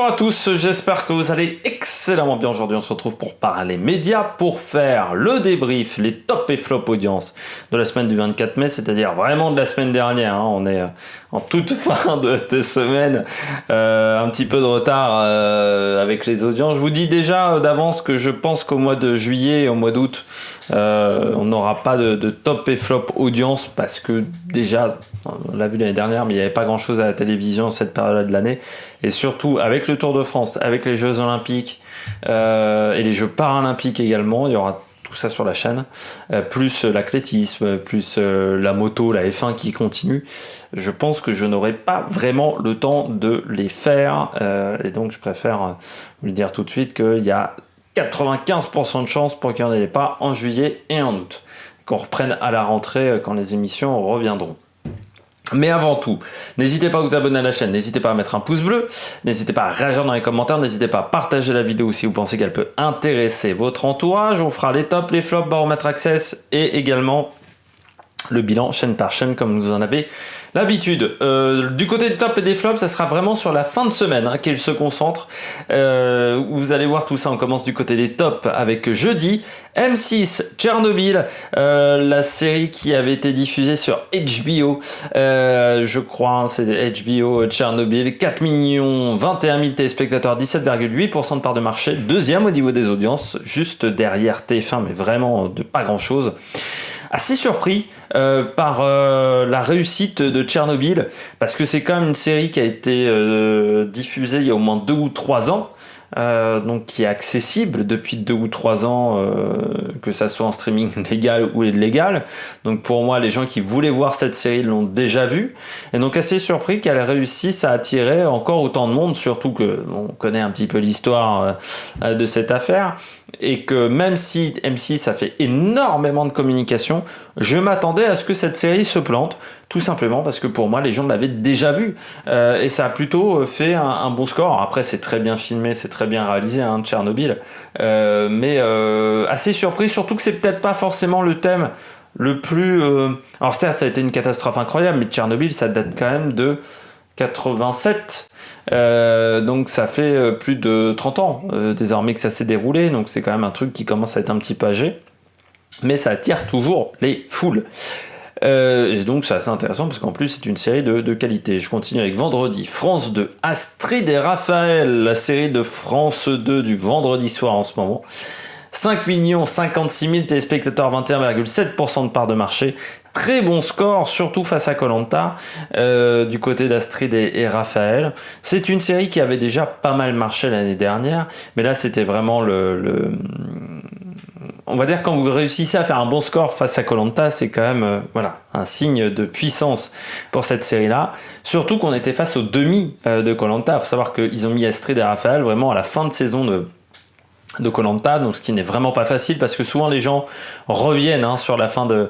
Bonjour à tous, j'espère que vous allez excellemment bien. Aujourd'hui, on se retrouve pour parler médias, pour faire le débrief, les top et flop audiences de la semaine du 24 mai, c'est-à-dire vraiment de la semaine dernière. On est en toute fin de semaine, un petit peu de retard avec les audiences. Je vous dis déjà d'avance que je pense qu'au mois de juillet et au mois d'août, on n'aura pas de top et flop audience parce que déjà, on l'a vu l'année dernière, mais il n'y avait pas grand-chose à la télévision cette période de l'année. Et surtout, avec le Tour de France, avec les Jeux Olympiques et les Jeux Paralympiques également, il y aura tout ça sur la chaîne, plus l'athlétisme, plus la moto, la F1 qui continue. Je pense que je n'aurai pas vraiment le temps de les faire. Et donc, je préfère vous le dire tout de suite qu'il y a 95% de chances pour qu'il n'y en ait pas en juillet et en août. Qu'on reprenne à la rentrée quand les émissions reviendront. Mais avant tout, n'hésitez pas à vous abonner à la chaîne, n'hésitez pas à mettre un pouce bleu, n'hésitez pas à réagir dans les commentaires, n'hésitez pas à partager la vidéo si vous pensez qu'elle peut intéresser votre entourage. On fera les tops, les flops, baromètre access et également le bilan chaîne par chaîne comme vous en avez l'habitude. Du côté des tops et des flops, ça sera vraiment sur la fin de semaine qu'il se concentre. Vous allez voir tout ça. On commence du côté des tops avec jeudi. M6, Tchernobyl, la série qui avait été diffusée sur HBO. Je crois, c'est HBO Tchernobyl. 4 millions 21 000 téléspectateurs, 17,8% de part de marché. Deuxième au niveau des audiences, juste derrière TF1, mais vraiment de pas grand-chose. Assez surpris par la réussite de Tchernobyl, parce que c'est quand même une série qui a été diffusée il y a au moins 2 ou 3 ans, donc qui est accessible depuis 2 ou 3 ans, que ça soit en streaming légal ou illégal. Donc pour moi, les gens qui voulaient voir cette série l'ont déjà vue, et donc assez surpris qu'elle réussisse à attirer encore autant de monde, surtout que on connaît un petit peu l'histoire de cette affaire, et que même si M6 a fait énormément de communication, je m'attendais à ce que cette série se plante, tout simplement parce que pour moi les gens l'avaient déjà vu, et ça a plutôt fait un bon score. Après c'est très bien filmé, c'est très bien réalisé, Tchernobyl, mais assez surpris, surtout que c'est peut-être pas forcément le thème le plus... Alors certes ça a été une catastrophe incroyable, mais Tchernobyl ça date quand même de 87, donc ça fait plus de 30 ans désormais que ça s'est déroulé, donc c'est quand même un truc qui commence à être un petit peu âgé, mais ça attire toujours les foules. Et donc c'est assez intéressant parce qu'en plus c'est une série de qualité. Je continue avec vendredi, France 2, Astrid et Raphaël, la série de France 2 du vendredi soir en ce moment. 5 56 000 téléspectateurs, 21,7% de part de marché. Très bon score, surtout face à Koh-Lanta, du côté d'Astrid et Raphaël. C'est une série qui avait déjà pas mal marché l'année dernière, mais là c'était vraiment on va dire quand vous réussissez à faire un bon score face à Koh-Lanta, c'est quand même un signe de puissance pour cette série-là. Surtout qu'on était face aux demi de Koh-Lanta. Il faut savoir qu'ils ont mis Astrid et Raphaël vraiment à la fin de saison de Koh-Lanta, donc ce qui n'est vraiment pas facile parce que souvent les gens reviennent sur la fin de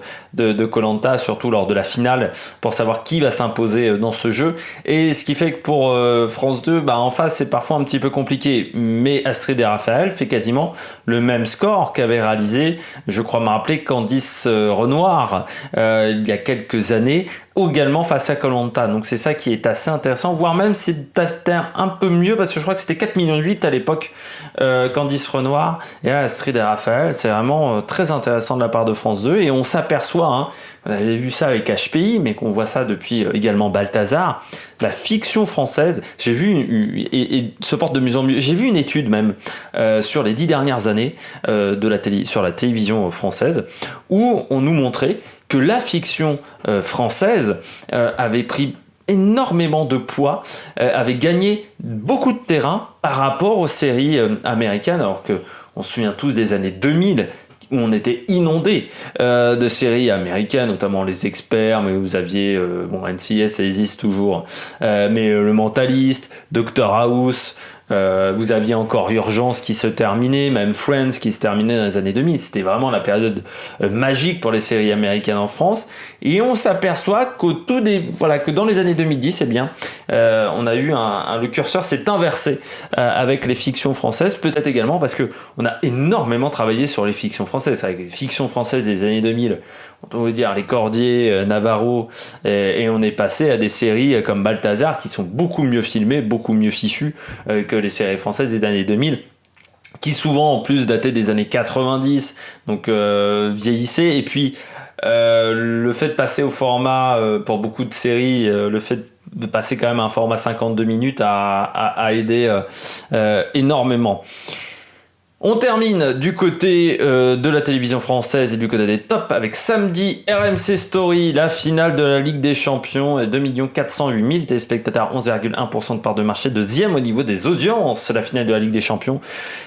Koh-Lanta, surtout lors de la finale, pour savoir qui va s'imposer dans ce jeu, et ce qui fait que pour France 2, en face c'est parfois un petit peu compliqué, mais Astrid et Raphaël fait quasiment le même score qu'avait réalisé, je crois me rappeler, Candice Renoir il y a quelques années, également face à Koh-Lanta. Donc c'est ça qui est assez intéressant, voire même c'est un peu mieux parce que je crois que c'était 4,8 millions à l'époque, Candice Renoir, et là Astrid et Raphaël, c'est vraiment très intéressant de la part de France 2, et on s'aperçoit, on avait vu ça avec HPI, mais qu'on voit ça depuis également Balthazar, la fiction française, j'ai vu et se porte de mieux en mieux. J'ai vu une étude même sur les 10 dernières années sur la télévision française, où on nous montrait que la fiction française avait pris énormément de poids, avait gagné beaucoup de terrain par rapport aux séries américaines, alors que on se souvient tous des années 2000 où on était inondé de séries américaines, notamment Les Experts, mais vous aviez NCIS, ça existe toujours, mais Le Mentaliste, Dr House, vous aviez encore Urgence qui se terminait, même Friends qui se terminait dans les années 2000. C'était vraiment la période magique pour les séries américaines en France, et on s'aperçoit que dans les années 2010, on a eu le curseur s'est inversé avec les fictions françaises, peut-être également parce que on a énormément travaillé sur les fictions françaises. Avec les fictions françaises des années 2000, on veut dire les Cordier, Navarro, et on est passé à des séries comme Balthazar qui sont beaucoup mieux filmées, beaucoup mieux fichues que les séries françaises des années 2000, qui souvent en plus dataient des années 90, donc vieillissaient. Et puis le fait de passer au format, pour beaucoup de séries, le fait de passer quand même à un format 52 minutes a aidé énormément. On termine du côté de la télévision française et du côté des tops avec samedi RMC Story, la finale de la Ligue des Champions, 2 408 000 téléspectateurs, 11,1% de part de marché, deuxième au niveau des audiences. La finale de la Ligue des Champions,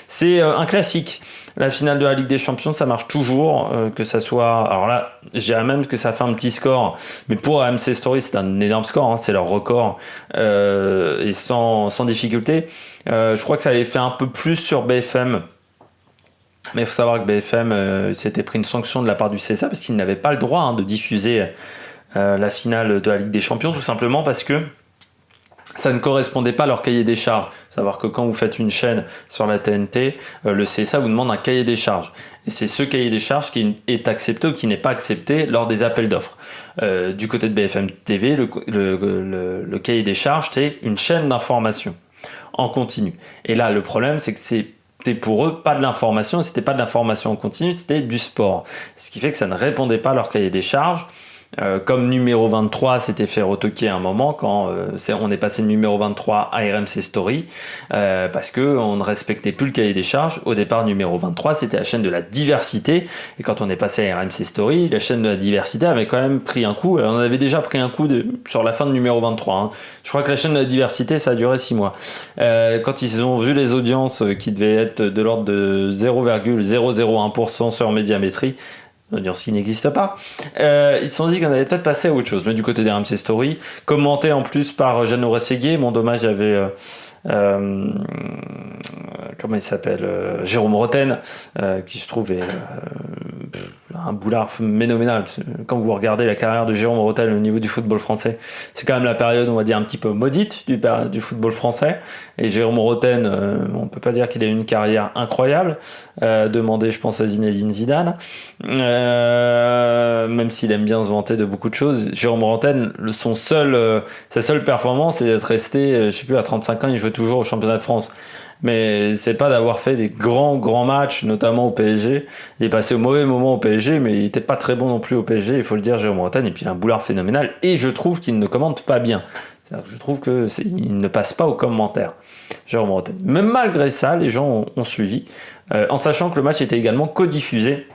c'est un classique. La finale de la Ligue des Champions, ça marche toujours, que ça soit... Alors là, je dirais même que ça fait un petit score, mais pour RMC Story, c'est un énorme score, hein, c'est leur record, et sans difficulté. Je crois que ça avait fait un peu plus sur BFM, mais il faut savoir que BFM s'était pris une sanction de la part du CSA parce qu'ils n'avaient pas le droit de diffuser la finale de la Ligue des Champions, tout simplement parce que ça ne correspondait pas à leur cahier des charges. Faut savoir que quand vous faites une chaîne sur la TNT, le CSA vous demande un cahier des charges. Et c'est ce cahier des charges qui est accepté ou qui n'est pas accepté lors des appels d'offres. Du côté de BFM TV, le cahier des charges, c'est une chaîne d'information en continu. Et là, le problème, c'est que c'était pour eux pas de l'information, c'était pas de l'information en continu, c'était du sport. Ce qui fait que ça ne répondait pas à leur cahier des charges. Comme numéro 23 s'était fait retoquer à un moment quand on est passé de numéro 23 à RMC Story, parce qu'on ne respectait plus le cahier des charges. Au départ, numéro 23 c'était la chaîne de la diversité, et quand on est passé à RMC Story, la chaîne de la diversité avait quand même pris un coup. On avait déjà pris un coup sur la fin de numéro 23, hein. Je crois que la chaîne de la diversité, ça a duré 6 mois. Quand ils ont vu les audiences qui devaient être de l'ordre de 0,001% sur Médiamétrie, l'audience qui n'existe pas, ils se sont dit qu'on allait peut-être passer à autre chose. Mais du côté des RMC Story, commenté en plus par Jeannot Rességuier, bon dommage, il y avait comment il s'appelle, Jérôme Roten, qui se trouve est un boulard phénoménal. Quand vous regardez la carrière de Jérôme Roten au niveau du football français, c'est quand même la période, on va dire, un petit peu maudite du football français. Et Jérôme Roten, on peut pas dire qu'il a eu une carrière incroyable. Demandez, je pense, à Zinedine Zidane. Même s'il aime bien se vanter de beaucoup de choses, Jérôme Roten, sa seule performance, c'est d'être resté, je sais plus, à 35 ans, il jouait toujours au championnat de France. Mais c'est pas d'avoir fait des grands matchs, notamment au PSG. Il est passé au mauvais moment au PSG, mais il était pas très bon non plus au PSG, il faut le dire, Jérôme Roten. Et puis il a un boulard phénoménal, et je trouve qu'il ne commente pas bien. C'est-à-dire que je trouve qu'il ne passe pas aux commentaires, Jérôme Roten. Mais malgré ça, les gens ont suivi, en sachant que le match était également codiffusé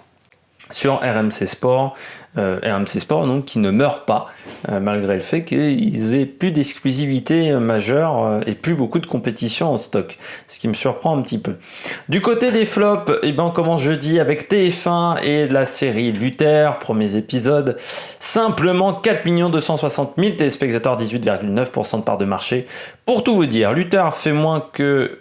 sur RMC Sport, donc qui ne meurt pas, malgré le fait qu'ils aient plus d'exclusivité majeure et plus beaucoup de compétition en stock, ce qui me surprend un petit peu. Du côté des flops, on commence jeudi avec TF1 et la série Luther, premiers épisodes, simplement 4 260 000 téléspectateurs, 18,9% de part de marché. Pour tout vous dire, Luther fait moins que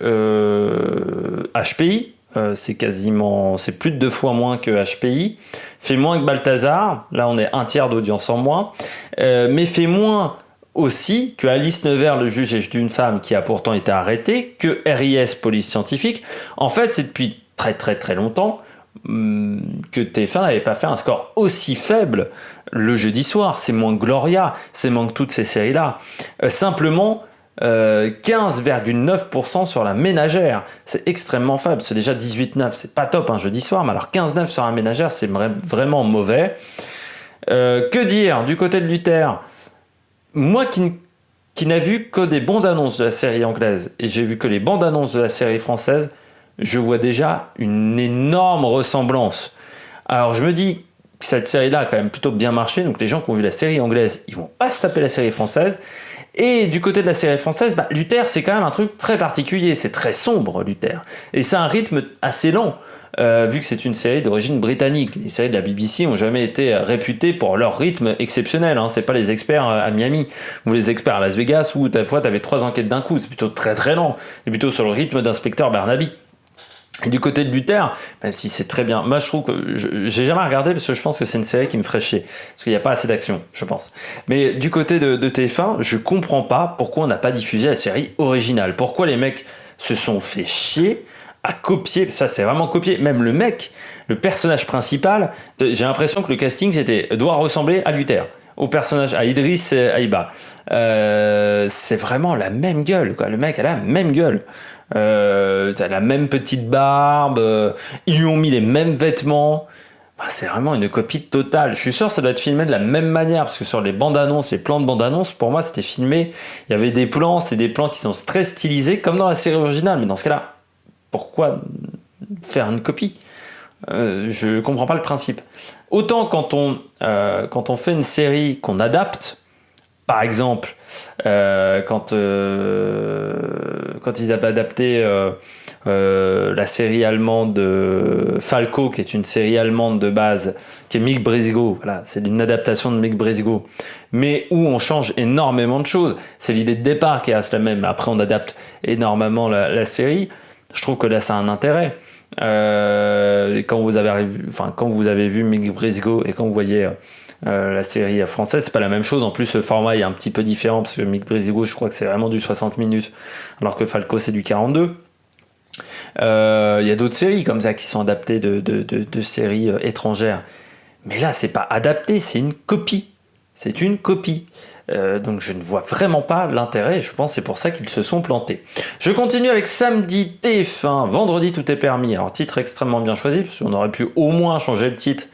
HPI, c'est plus de 2 fois moins que HPI, fait moins que Balthazar, là on est un tiers d'audience en moins, mais fait moins aussi que Alice Nevers, le juge et d'une femme, qui a pourtant été arrêtée, que RIS, police scientifique. En fait, c'est depuis très longtemps que TF1 n'avait pas fait un score aussi faible le jeudi soir. C'est moins que Gloria, c'est moins que toutes ces séries-là. Simplement, 15,9% sur la ménagère, c'est extrêmement faible. C'est déjà 18,9, c'est pas top un jeudi soir, mais alors 15,9 sur la ménagère, c'est vraiment mauvais. Que dire du côté de Luther? Moi qui n'a vu que des bandes annonces de la série anglaise, et j'ai vu que les bandes annonces de la série française, je vois déjà une énorme ressemblance. Alors je me dis que cette série-là a quand même plutôt bien marché, donc les gens qui ont vu la série anglaise, ils vont pas se taper la série française. Et du côté de la série française, Luther, c'est quand même un truc très particulier, c'est très sombre, Luther. Et c'est un rythme assez lent, vu que c'est une série d'origine britannique. Les séries de la BBC ont jamais été réputées pour leur rythme exceptionnel, hein. C'est pas les experts à Miami, ou les experts à Las Vegas, où des fois t'avais 3 enquêtes d'un coup, c'est plutôt très lent. C'est plutôt sur le rythme d'inspecteur Barnaby. Et du côté de Luther, même si c'est très bien, moi je trouve que j'ai jamais regardé parce que je pense que c'est une série qui me ferait chier, parce qu'il n'y a pas assez d'action, je pense. Mais du côté de TF1, je comprends pas pourquoi on n'a pas diffusé la série originale. Pourquoi les mecs se sont fait chier à copier, ça c'est vraiment copié. Même le personnage principal, j'ai l'impression que le casting doit ressembler à Luther. au personnage, à Idriss Aïba. C'est vraiment la même gueule, quoi. Le mec a la même gueule. T'as la même petite barbe, ils lui ont mis les mêmes vêtements. Bah, c'est vraiment une copie totale. Je suis sûr que ça doit être filmé de la même manière, parce que sur les bandes annonces, les plans de bandes annonces, pour moi c'était filmé. Il y avait des plans, c'est des plans qui sont très stylisés, comme dans la série originale. Mais dans ce cas-là, pourquoi faire une copie? Je comprends pas le principe. Autant quand on fait une série qu'on adapte, par exemple, quand ils avaient adapté la série allemande de Falco, qui est une série allemande de base, qui est Mick Briscoe, voilà, c'est une adaptation de Mick Briscoe, mais où on change énormément de choses. C'est l'idée de départ qui reste la même. Après, on adapte énormément la série. Je trouve que là, ça a un intérêt. Quand vous avez vu Mick Briscoe et quand vous voyez la série française, c'est pas la même chose. En plus, le format est un petit peu différent parce que Mick Briscoe, je crois que c'est vraiment du 60 minutes, alors que Falco, c'est du 42. Il y a d'autres séries comme ça qui sont adaptées de séries étrangères. Mais là, c'est pas adapté, c'est une copie. C'est une copie. Donc je ne vois vraiment pas l'intérêt, et je pense que c'est pour ça qu'ils se sont plantés. Je continue avec samedi TF1, vendredi tout est permis. Alors titre extrêmement bien choisi, parce qu'on aurait pu au moins changer le titre,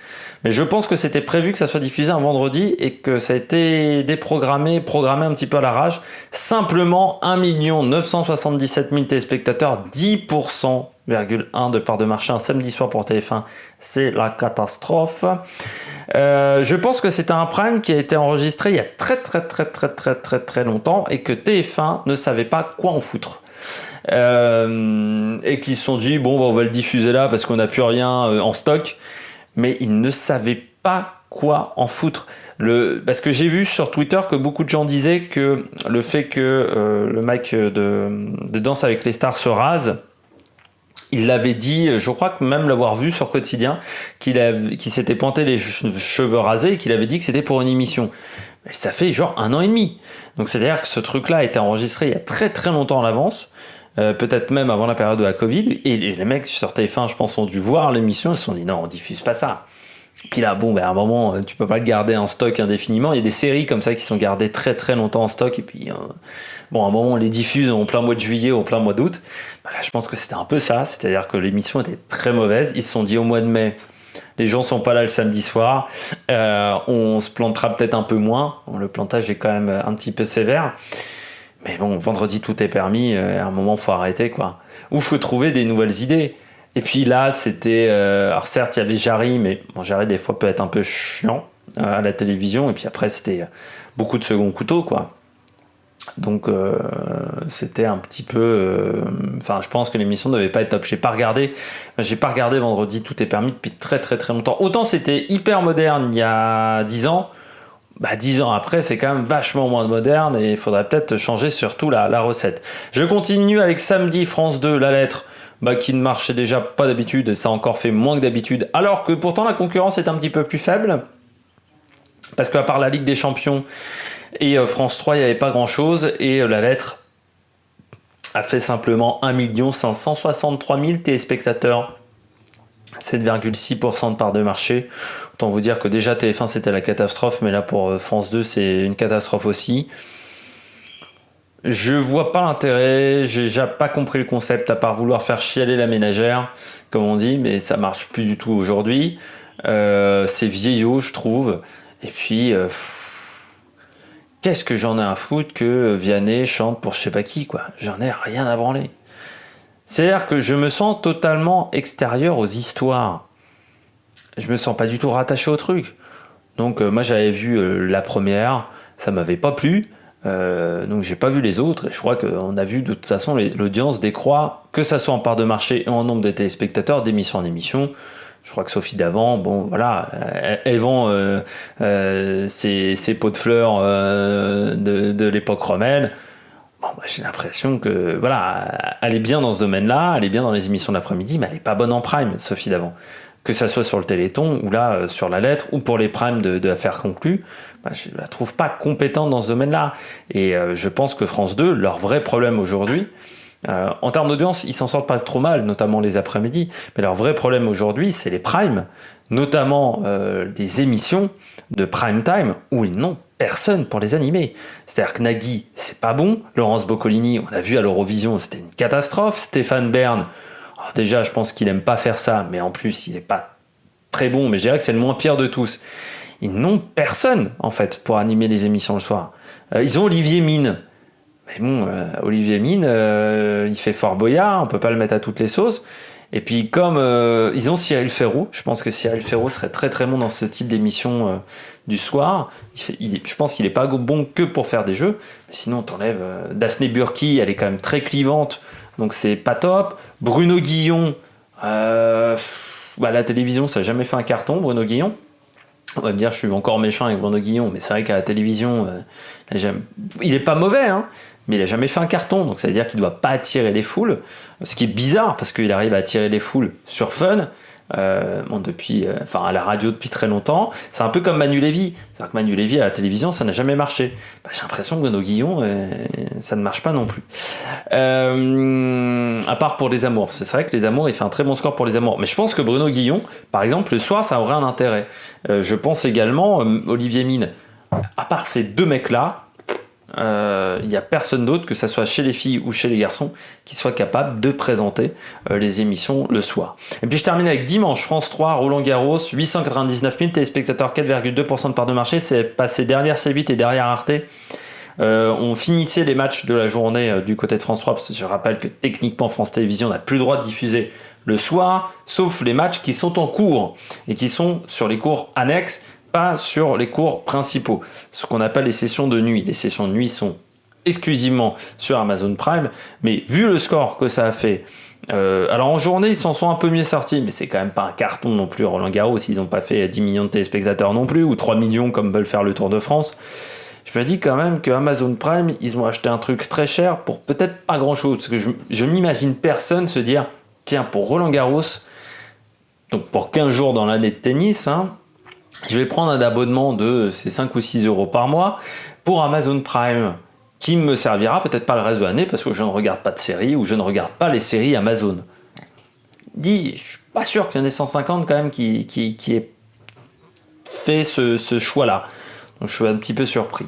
mais je pense que c'était prévu que ça soit diffusé un vendredi et que ça a été programmé un petit peu à l'arrache. Simplement 1 977 000 téléspectateurs, 10,1% de part de marché un samedi soir pour TF1, c'est la catastrophe. Je pense que c'est un prime qui a été enregistré il y a très longtemps et que TF1 ne savait pas quoi en foutre. Et qu'ils se sont dit bon, on va le diffuser là parce qu'on n'a plus rien en stock, mais ils ne savaient pas quoi en foutre. Parce que j'ai vu sur Twitter que beaucoup de gens disaient que le fait que le mec de Danse avec les stars se rase, il l'avait dit, je crois que même l'avoir vu sur Quotidien, qu'il s'était pointé les cheveux rasés et qu'il avait dit que c'était pour une émission. Mais ça fait genre 1 an et demi. Donc c'est-à-dire que ce truc-là a été enregistré il y a très longtemps en avance, peut-être même avant la période de la Covid, et les mecs sur TF1, je pense, ont dû voir l'émission et se sont dit non, on diffuse pas ça. Puis là, bon, à un moment, tu peux pas le garder en stock indéfiniment. Il y a des séries comme ça qui sont gardées très longtemps en stock, et puis à un moment, on les diffuse en plein mois de juillet ou en plein mois d'août. Là, je pense que c'était un peu ça, c'est-à-dire que l'émission était très mauvaise. Ils se sont dit au mois de mai, les gens sont pas là le samedi soir, on se plantera peut-être un peu moins. Bon, le plantage est quand même un petit peu sévère. Mais bon, vendredi tout est permis, à un moment, faut arrêter, quoi. Ou faut trouver des nouvelles idées. Et puis là, c'était... alors certes, il y avait Jarry, mais bon, Jarry, des fois, peut être un peu chiant à la télévision. Et puis après, c'était beaucoup de second couteau, quoi. Donc, c'était un petit peu... je pense que l'émission ne devait pas être top. J'ai pas regardé vendredi, tout est permis depuis très longtemps. Autant c'était hyper moderne il y a 10 ans. 10 ans après, c'est quand même vachement moins moderne et il faudrait peut-être changer surtout la recette. Je continue avec samedi, France 2, La Lettre. Qui ne marchait déjà pas d'habitude, et ça a encore fait moins que d'habitude, alors que pourtant la concurrence est un petit peu plus faible, parce qu'à part la Ligue des Champions et France 3, il n'y avait pas grand chose, et La Lettre a fait simplement 1 563 000 téléspectateurs, 7,6% de part de marché. Autant vous dire que déjà TF1 c'était la catastrophe, mais là pour France 2 c'est une catastrophe aussi. Je vois pas l'intérêt, j'ai déjà pas compris le concept à part vouloir faire chialer la ménagère, comme on dit, mais ça marche plus du tout aujourd'hui. C'est vieillot, je trouve. Et puis, qu'est-ce que j'en ai à foutre que Vianney chante pour je sais pas qui, quoi. J'en ai rien à branler. C'est-à-dire que je me sens totalement extérieur aux histoires. Je me sens pas du tout rattaché au truc. Donc moi j'avais vu la première, ça m'avait pas plu. Donc j'ai pas vu les autres, et je crois qu'on a vu de toute façon l'audience décroît, que ça soit en part de marché et en nombre de téléspectateurs, d'émission en émission. Je crois que Sophie Davant, bon voilà, elle vend ses pots de fleurs de l'époque romaine. Bon, j'ai l'impression que voilà, elle est bien dans ce domaine-là, elle est bien dans les émissions de l'après-midi, mais elle est pas bonne en prime, Sophie Davant. Que ça soit sur le Téléthon ou là sur La Lettre ou pour les primes de Affaires conclues, je la trouve pas compétente dans ce domaine-là. Et je pense que France 2, leur vrai problème aujourd'hui, En termes d'audience, ils s'en sortent pas trop mal, notamment les après-midi. Mais leur vrai problème aujourd'hui, c'est les primes, notamment les émissions de prime time où ils n'ont personne pour les animer. C'est-à-dire que Nagui, c'est pas bon. Laurence Boccolini, on a vu à l'Eurovision, c'était une catastrophe. Stéphane Bern, alors déjà, je pense qu'il aime pas faire ça, mais en plus, il est pas très bon. Mais je dirais que c'est le moins pire de tous. Ils n'ont personne, en fait, pour animer les émissions le soir. Ils ont Olivier Mine. Mais bon, Olivier Mine, il fait Fort Boyard, on peut pas le mettre à toutes les sauces. Et puis comme ils ont Cyril Ferraud, je pense que Cyril Ferraud serait très très bon dans ce type d'émission du soir. Je pense qu'il est pas bon que pour faire des jeux. Mais sinon, t'enlèves Daphné Burki, elle est quand même très clivante, donc c'est pas top. Bruno Guillon, la télévision, ça n'a jamais fait un carton, Bruno Guillon. On va me dire, je suis encore méchant avec Bruno Guillon, mais c'est vrai qu'à la télévision, il est pas mauvais, hein, mais il a jamais fait un carton, donc ça veut dire qu'il doit pas attirer les foules, ce qui est bizarre parce qu'il arrive à attirer les foules sur Fun, à la radio depuis très longtemps. C'est un peu comme Manu Lévy, c'est-à-dire que Manu Lévy à la télévision, ça n'a jamais marché. J'ai l'impression que Bruno Guillon, ça ne marche pas non plus. À part pour les amours, c'est vrai que les amours, il fait un très bon score pour les amours, mais je pense que Bruno Guillon, par exemple, le soir, ça aurait un intérêt. Je pense également Olivier Mine. À part ces deux mecs-là, il n'y a personne d'autre, que ce soit chez les filles ou chez les garçons, qui soit capable de présenter les émissions le soir. Et puis je termine avec dimanche, France 3, Roland Garros, 899 000 téléspectateurs, 4,2% de part de marché, c'est passé derrière C8 et derrière Arte. On finissait les matchs de la journée du côté de France 3, parce que je rappelle que techniquement France Télévisions n'a plus le droit de diffuser le soir, sauf les matchs qui sont en cours et qui sont sur les cours annexes, pas sur les cours principaux, ce qu'on appelle les sessions de nuit. Les sessions de nuit sont exclusivement sur Amazon Prime, mais vu le score que ça a fait, alors en journée ils s'en sont un peu mieux sortis, mais c'est quand même pas un carton non plus Roland Garros, ils n'ont pas fait 10 millions de téléspectateurs non plus, ou 3 millions comme veulent faire le Tour de France. Je me dis quand même que Amazon Prime, ils ont acheté un truc très cher pour peut-être pas grand chose, parce que je m'imagine personne se dire, tiens, pour Roland Garros, donc pour 15 jours dans l'année de tennis, je vais prendre un abonnement de 5 ou 6 euros par mois pour Amazon Prime, qui me servira peut-être pas le reste de l'année parce que je ne regarde pas de séries ou je ne regarde pas les séries Amazon. Je suis pas sûr qu'il y en ait 150 quand même qui ait fait ce choix-là. Donc je suis un petit peu surpris.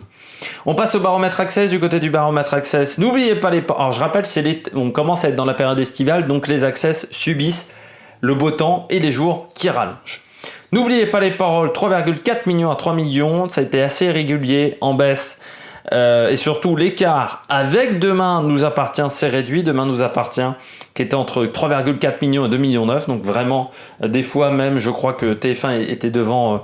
On passe au baromètre Access. Du côté du baromètre Access, n'oubliez pas alors je rappelle, on commence à être dans la période estivale, donc les Access subissent le beau temps et les jours qui rallongent. N'oubliez pas les paroles, 3,4 millions à 3 millions, ça a été assez régulier, en baisse, et surtout l'écart avec Demain nous appartient s'est réduit. Demain nous appartient, qui était entre 3,4 millions et 2,9 millions, donc vraiment des fois même je crois que TF1 était devant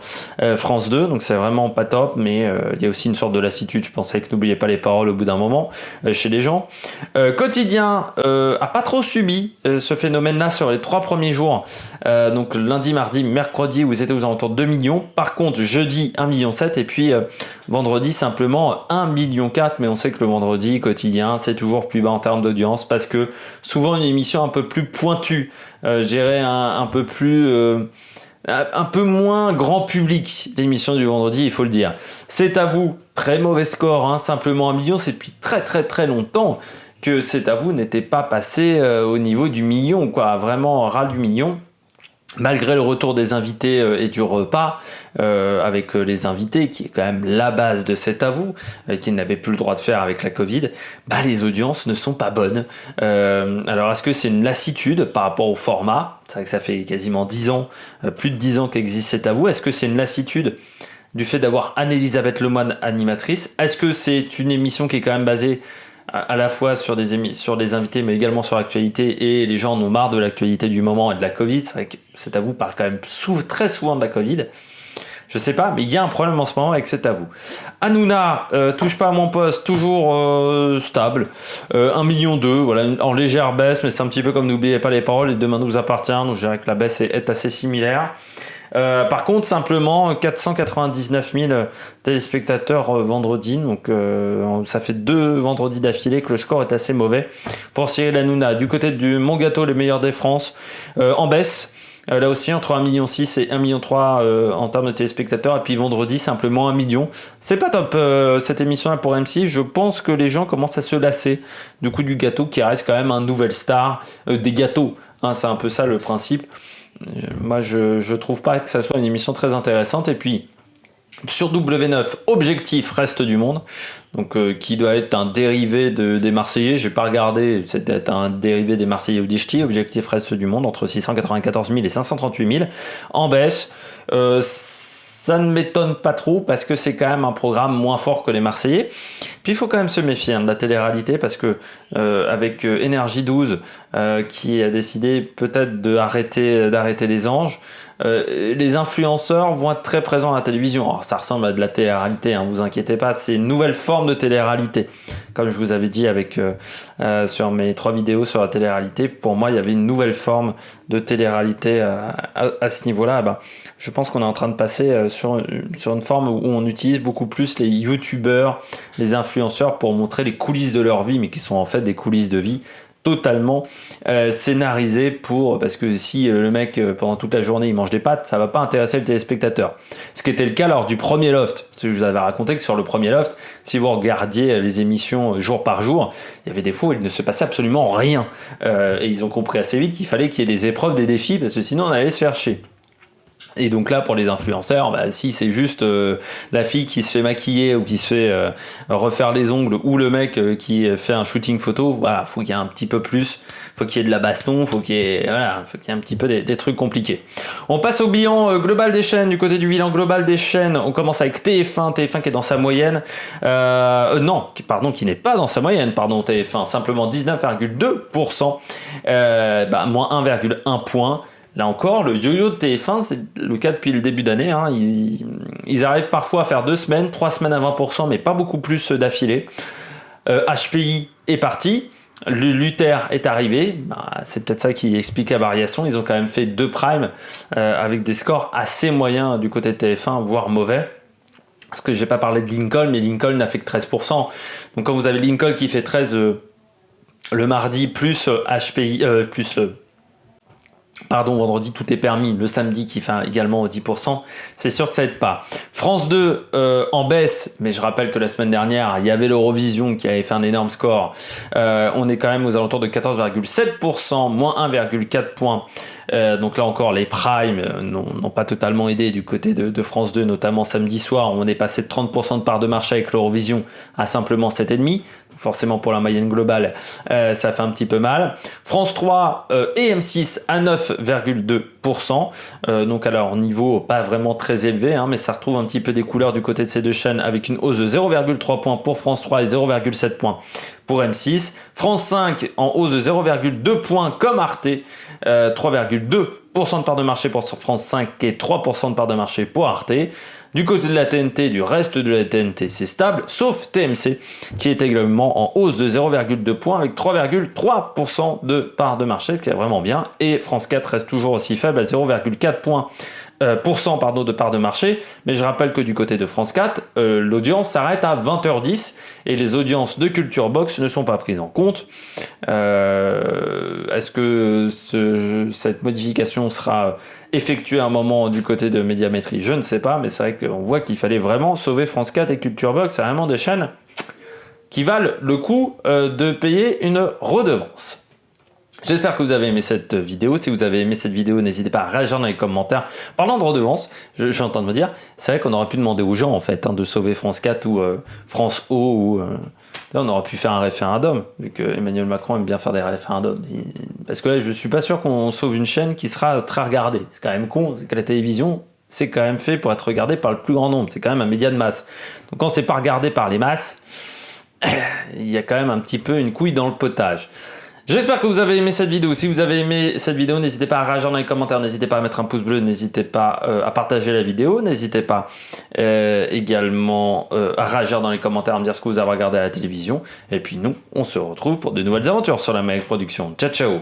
France 2, donc c'est vraiment pas top, mais il y a aussi une sorte de lassitude, je pensais que n'oubliez pas les paroles au bout d'un moment chez les gens. Quotidien a pas trop subi ce phénomène là sur les 3 premiers jours, donc lundi, mardi, mercredi où ils étaient aux alentours de 2 millions, par contre jeudi 1,7 million et puis vendredi simplement 1,4 million, mais on sait que le vendredi Quotidien c'est toujours plus bas en termes d'audience parce que souvent une émission un peu plus pointue, je dirais un peu plus un peu moins grand public, l'émission du vendredi, il faut le dire. C'est à vous, très mauvais score, simplement 1 million, c'est depuis très très très longtemps que C'est à vous n'était pas passé au niveau du million, quoi, vraiment ras du million. Malgré le retour des invités et du repas avec les invités, qui est quand même la base de C'est à vous, qu'ils n'avaient plus le droit de faire avec la Covid, les audiences ne sont pas bonnes. Alors est-ce que c'est une lassitude par rapport au format ? C'est vrai que ça fait quasiment 10 ans, plus de 10 ans qu'existe C'est à vous. Est-ce que c'est une lassitude du fait d'avoir Anne-Elisabeth Lemoine animatrice ? Est-ce que c'est une émission qui est quand même basée à la fois sur des invités mais également sur l'actualité, et les gens en ont marre de l'actualité du moment et de la Covid? C'est vrai que C'est à vous parle quand même très souvent de la Covid. Je sais pas, mais il y a un problème en ce moment avec C'est à vous. Hanouna, touche pas à mon poste, toujours stable. 1,2 million, voilà, en légère baisse, mais c'est un petit peu comme N'oubliez pas les paroles et Demain nous appartient, donc je dirais que la baisse est assez similaire. Par contre, simplement 499 000 téléspectateurs vendredi, donc ça fait 2 vendredis d'affilée que le score est assez mauvais pour Cyril Hanouna. Du côté du Mon Gâteau, les meilleurs des France, en baisse. Là aussi, entre 1,6 million et 1,3 million en termes de téléspectateurs. Et puis vendredi, simplement 1 million. C'est pas top cette émission-là pour M6. Je pense que les gens commencent à se lasser du coup du gâteau qui reste quand même un nouvel star des gâteaux. Hein, c'est un peu ça le principe. Moi, je trouve pas que ça soit une émission très intéressante. Et puis, sur W9, Objectif Reste du Monde, donc qui doit être un dérivé des Marseillais. J'ai pas regardé, c'était un dérivé des Marseillais ou d'Ichti. Objectif Reste du Monde, entre 694 000 et 538 000, en baisse. Ça ne m'étonne pas trop parce que c'est quand même un programme moins fort que les Marseillais. Puis il faut quand même se méfier de la télé-réalité parce que avec Énergie 12 qui a décidé peut-être d'arrêter les anges, les influenceurs vont être très présents à la télévision. Alors, ça ressemble à de la télé-réalité, hein, vous inquiétez pas, c'est une nouvelle forme de télé-réalité. Comme je vous avais dit sur mes 3 vidéos sur la télé-réalité, pour moi il y avait une nouvelle forme de télé-réalité à ce niveau-là. Bah, je pense qu'on est en train de passer sur une forme où on utilise beaucoup plus les youtubeurs, les influenceurs pour montrer les coulisses de leur vie, mais qui sont en fait des coulisses de vie totalement scénarisé parce que si le mec pendant toute la journée il mange des pâtes, ça va pas intéresser le téléspectateur. Ce qui était le cas lors du premier Loft. Parce que je vous avais raconté que sur le premier Loft, si vous regardiez les émissions jour par jour, il y avait des fois où il ne se passait absolument rien. Et ils ont compris assez vite qu'il fallait qu'il y ait des épreuves, des défis, parce que sinon on allait se faire chier. Et donc là, pour les influenceurs, bah, si c'est juste la fille qui se fait maquiller ou qui se fait refaire les ongles ou le mec qui fait un shooting photo, voilà, faut qu'il y ait un petit peu plus, faut qu'il y ait de la baston, faut qu'il y ait un petit peu des trucs compliqués. On passe au bilan global des chaînes. Du côté du bilan global des chaînes, on commence avec TF1 qui est dans sa moyenne, qui n'est pas dans sa moyenne, TF1, simplement 19,2%, moins 1,1 point. Là encore, le yo-yo de TF1, c'est le cas depuis le début d'année. Hein. Ils arrivent parfois à faire 2 semaines, 3 semaines à 20%, mais pas beaucoup plus d'affilée. HPI est parti. Luther est arrivé. C'est peut-être ça qui explique la variation. Ils ont quand même fait 2 primes avec des scores assez moyens du côté de TF1, voire mauvais. Parce que j'ai pas parlé de Lincoln, mais Lincoln n'a fait que 13%. Donc quand vous avez Lincoln qui fait 13 le mardi, plus HPI, vendredi tout est permis, le samedi qui fait également 10%, c'est sûr que ça aide pas. France 2 en baisse, mais je rappelle que la semaine dernière, il y avait l'Eurovision qui avait fait un énorme score. On est quand même aux alentours de 14,7%, moins 1,4 points. Donc là encore, les primes n'ont pas totalement aidé du côté de France 2, notamment samedi soir. On est passé de 30% de part de marché avec l'Eurovision à simplement 7,5%. Forcément pour la moyenne globale, ça fait un petit peu mal. France 3 et M6 à 9,2%. Donc à leur niveau pas vraiment très élevé, hein, mais ça retrouve un petit peu des couleurs du côté de ces deux chaînes avec une hausse de 0,3 points pour France 3 et 0,7 points pour M6. France 5 en hausse de 0,2 points comme Arte, 3,2% de part de marché pour France 5 et 3% de part de marché pour Arte. Du côté de la TNT, du reste de la TNT, c'est stable, sauf TMC, qui est également en hausse de 0,2 points avec 3,3% de part de marché, ce qui est vraiment bien. Et France 4 reste toujours aussi faible à 0,4 points. De part de marché, mais je rappelle que du côté de France 4, l'audience s'arrête à 20h10 et les audiences de Culture Box ne sont pas prises en compte. Est-ce que cette modification sera effectuée à un moment du côté de Médiamétrie? Je ne sais pas, mais c'est vrai qu'on voit qu'il fallait vraiment sauver France 4 et Culture Box. C'est vraiment des chaînes qui valent le coup de payer une redevance. J'espère que vous avez aimé cette vidéo. Si vous avez aimé cette vidéo, n'hésitez pas à réagir dans les commentaires. Parlant de redevance, je suis en train de me dire, c'est vrai qu'on aurait pu demander aux gens en fait de sauver France 4 ou France O ou là on aurait pu faire un référendum vu que Emmanuel Macron aime bien faire des référendums. Parce que là je suis pas sûr qu'on sauve une chaîne qui sera très regardée. C'est quand même con, c'est que la télévision c'est quand même fait pour être regardé par le plus grand nombre. C'est quand même un média de masse. Donc quand c'est pas regardé par les masses, il y a quand même un petit peu une couille dans le potage. J'espère que vous avez aimé cette vidéo. Si vous avez aimé cette vidéo, n'hésitez pas à réagir dans les commentaires, n'hésitez pas à mettre un pouce bleu, n'hésitez pas à partager la vidéo, n'hésitez pas également à réagir dans les commentaires, à me dire ce que vous avez regardé à la télévision. Et puis nous, on se retrouve pour de nouvelles aventures sur la Maec Production. Ciao ciao.